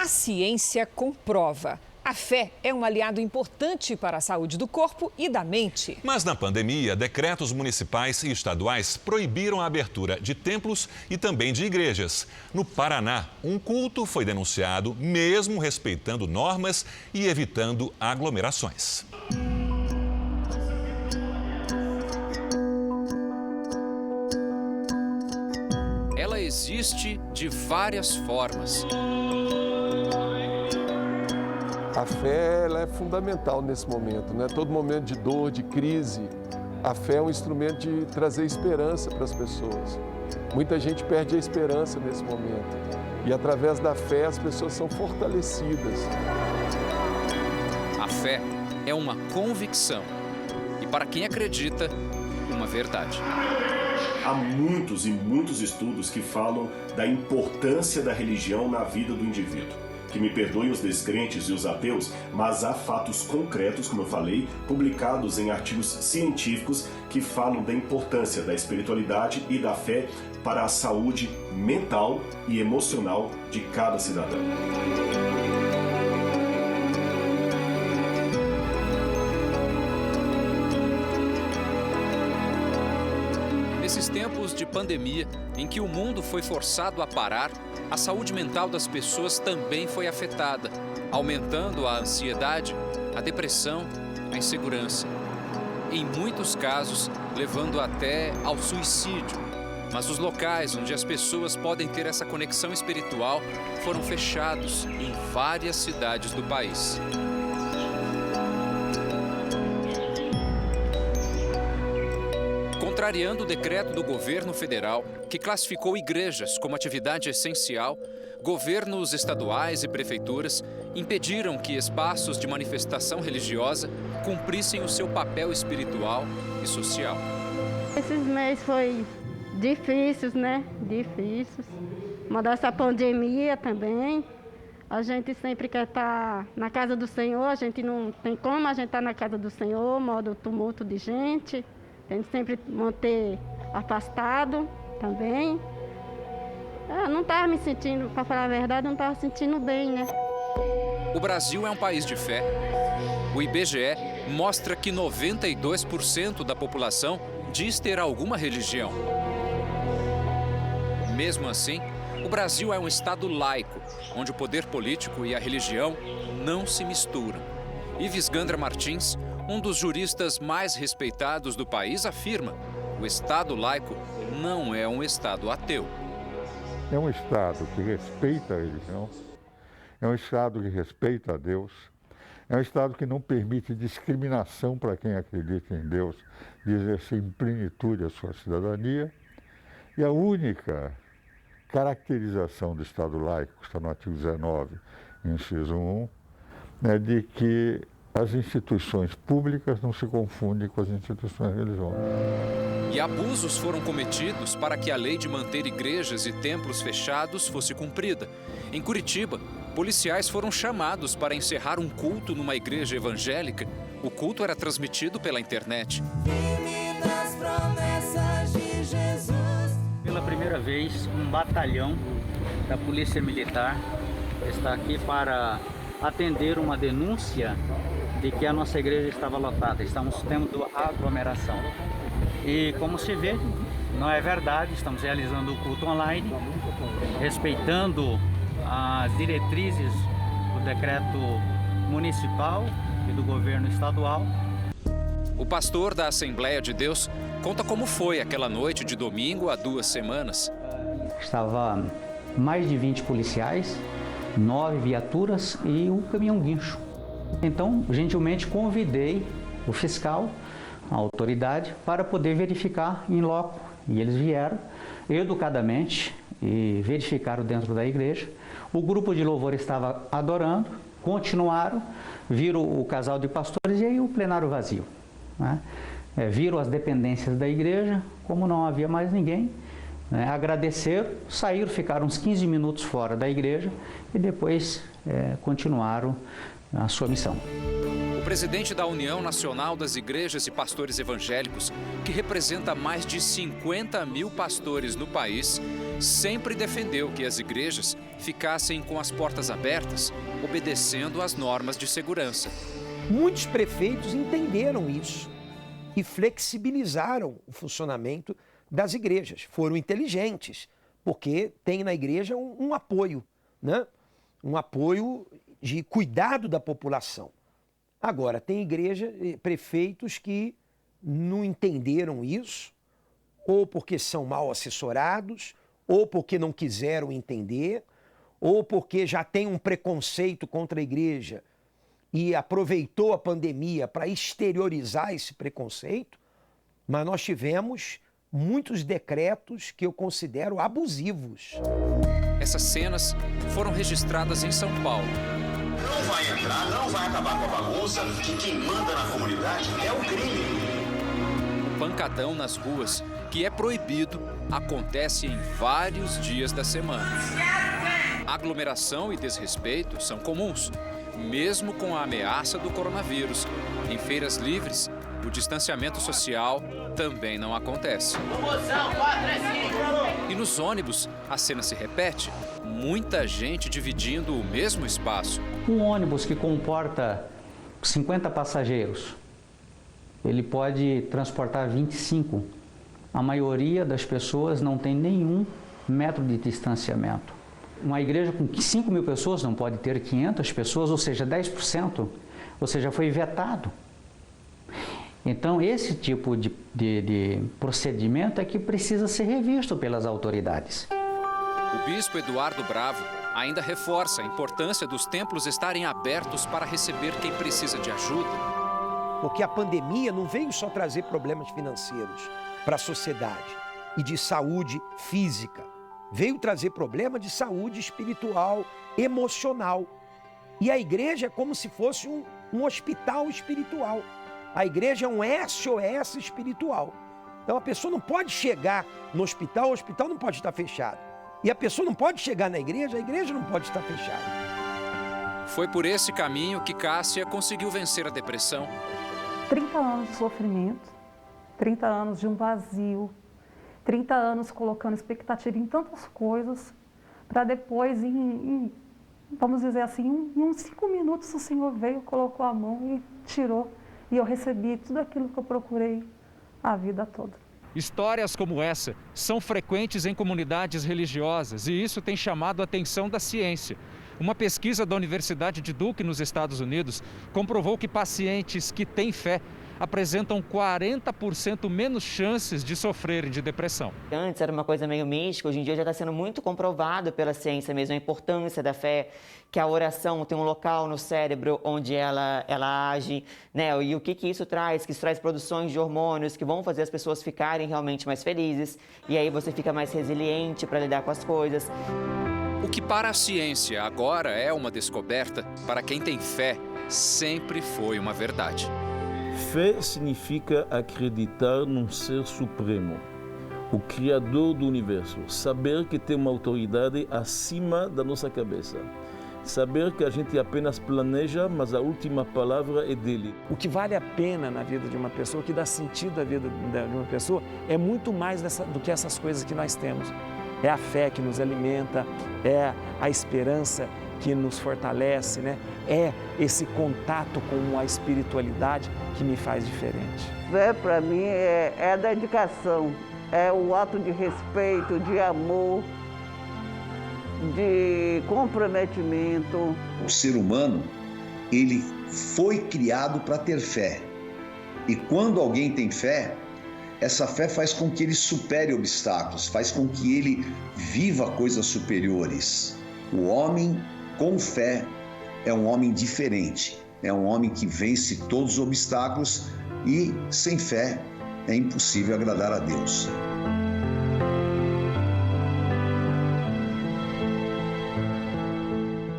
A ciência comprova. A fé é um aliado importante para a saúde do corpo e da mente. Mas na pandemia, decretos municipais e estaduais proibiram a abertura de templos e também de igrejas. No Paraná, um culto foi denunciado, mesmo respeitando normas e evitando aglomerações. Ela existe de várias formas. A fé ela é fundamental nesse momento, né? Todo momento de dor, de crise, a fé é um instrumento de trazer esperança para as pessoas. Muita gente perde a esperança nesse momento e através da fé as pessoas são fortalecidas. A fé é uma convicção e, para quem acredita, uma verdade. Há muitos e muitos estudos que falam da importância da religião na vida do indivíduo. Que me perdoem os descrentes e os ateus, mas há fatos concretos, como eu falei, publicados em artigos científicos que falam da importância da espiritualidade e da fé para a saúde mental e emocional de cada cidadão. Nesses tempos de pandemia, em que o mundo foi forçado a parar, a saúde mental das pessoas também foi afetada, aumentando a ansiedade, a depressão, a insegurança. Em muitos casos, levando até ao suicídio. Mas os locais onde as pessoas podem ter essa conexão espiritual foram fechados em várias cidades do país. Contrariando o decreto do governo federal, que classificou igrejas como atividade essencial, governos estaduais e prefeituras impediram que espaços de manifestação religiosa cumprissem o seu papel espiritual e social. Esses meses foi difíceis, né? Difíceis. Mandar essa pandemia também. A gente sempre quer estar na casa do Senhor, a gente não tem como a gente estar na casa do Senhor, modo tumulto de gente. Tem que sempre manter afastado também. Eu não estava me sentindo, para falar a verdade, não estava sentindo bem, né? O Brasil é um país de fé. O IBGE mostra que 92% da população diz ter alguma religião. Mesmo assim, o Brasil é um estado laico, onde o poder político e a religião não se misturam. Ives Gandra Martins, um dos juristas mais respeitados do país, afirma: o Estado laico não é um Estado ateu. É um Estado que respeita a religião, é um Estado que respeita a Deus, é um Estado que não permite discriminação para quem acredita em Deus de exercer em plenitude a sua cidadania. E a única caracterização do Estado laico, que está no artigo 19, inciso 1, é de que as instituições públicas não se confundem com as instituições religiosas. E abusos foram cometidos para que a lei de manter igrejas e templos fechados fosse cumprida. Em Curitiba, policiais foram chamados para encerrar um culto numa igreja evangélica. O culto era transmitido pela internet. Pela primeira vez, um batalhão da Polícia Militar está aqui para atender uma denúncia de que a nossa igreja estava lotada, estamos tendo aglomeração. E como se vê, não é verdade, estamos realizando o culto online, respeitando as diretrizes do decreto municipal e do governo estadual. O pastor da Assembleia de Deus conta como foi aquela noite de domingo há 2 semanas. Estava mais de 20 policiais, 9 viaturas e um caminhão-guincho. Então, gentilmente convidei o fiscal, a autoridade, para poder verificar em loco. E eles vieram educadamente e verificaram dentro da igreja. O grupo de louvor estava adorando, continuaram, viram o casal de pastores e aí o plenário vazio, né? Viram as dependências da igreja, como não havia mais ninguém, né? Agradeceram, saíram, ficaram uns 15 minutos fora da igreja e depois continuaram a sua missão. O presidente da União Nacional das Igrejas e Pastores Evangélicos, que representa mais de 50 mil pastores no país, sempre defendeu que as igrejas ficassem com as portas abertas, obedecendo às normas de segurança. Muitos prefeitos entenderam isso e flexibilizaram o funcionamento das igrejas. Foram inteligentes, porque tem na igreja um apoio, né? Um apoio de cuidado da população. Agora, tem igreja, prefeitos que não entenderam isso, ou porque são mal assessorados, ou porque não quiseram entender, ou porque já tem um preconceito contra a igreja e aproveitou a pandemia para exteriorizar esse preconceito, mas nós tivemos muitos decretos que eu considero abusivos. Essas cenas foram registradas em São Paulo. Não vai entrar, não vai acabar com a bagunça, que quem manda na comunidade é o crime. O pancadão nas ruas, que é proibido, acontece em vários dias da semana. Aglomeração e desrespeito são comuns, mesmo com a ameaça do coronavírus. Em feiras livres, o distanciamento social também não acontece. E nos ônibus, a cena se repete. Muita gente dividindo o mesmo espaço. Um ônibus que comporta 50 passageiros, ele pode transportar 25. A maioria das pessoas não tem nenhum metro de distanciamento. Uma igreja com 5 mil pessoas não pode ter 500 pessoas, ou seja, 10%, ou seja, foi vetado. Então, esse tipo de procedimento é que precisa ser revisto pelas autoridades. O bispo Eduardo Bravo ainda reforça a importância dos templos estarem abertos para receber quem precisa de ajuda. Porque a pandemia não veio só trazer problemas financeiros para a sociedade e de saúde física. Veio trazer problema de saúde espiritual, emocional. E a igreja é como se fosse um hospital espiritual. A igreja é um SOS espiritual. Então a pessoa não pode chegar no hospital, o hospital não pode estar fechado. E a pessoa não pode chegar na igreja, a igreja não pode estar fechada. Foi por esse caminho que Cássia conseguiu vencer a depressão. 30 anos de sofrimento, 30 anos de um vazio, 30 anos colocando expectativa em tantas coisas, para depois, vamos dizer assim, em uns 5 minutos o Senhor veio, colocou a mão e tirou. E eu recebi tudo aquilo que eu procurei a vida toda. Histórias como essa são frequentes em comunidades religiosas e isso tem chamado a atenção da ciência. Uma pesquisa da Universidade de Duke, nos Estados Unidos, comprovou que pacientes que têm fé apresentam 40% menos chances de sofrerem de depressão. Antes era uma coisa meio mística, hoje em dia já está sendo muito comprovado pela ciência mesmo, a importância da fé, que a oração tem um local no cérebro onde ela age, né? E o que isso traz? Que isso traz produções de hormônios que vão fazer as pessoas ficarem realmente mais felizes, e aí você fica mais resiliente para lidar com as coisas. O que para a ciência agora é uma descoberta, para quem tem fé, sempre foi uma verdade. Fé significa acreditar num ser supremo, o Criador do universo. Saber que tem uma autoridade acima da nossa cabeça. Saber que a gente apenas planeja, mas a última palavra é dele. O que vale a pena na vida de uma pessoa, o que dá sentido à vida de uma pessoa, é muito mais do que essas coisas que nós temos. É a fé que nos alimenta, é a esperança que nos fortalece, né? É esse contato com a espiritualidade que me faz diferente. Fé, para mim, é a dedicação, é o ato de respeito, de amor, de comprometimento. O ser humano, ele foi criado para ter fé. E quando alguém tem fé, essa fé faz com que ele supere obstáculos, faz com que ele viva coisas superiores. O homem com fé é um homem diferente, é um homem que vence todos os obstáculos e sem fé é impossível agradar a Deus.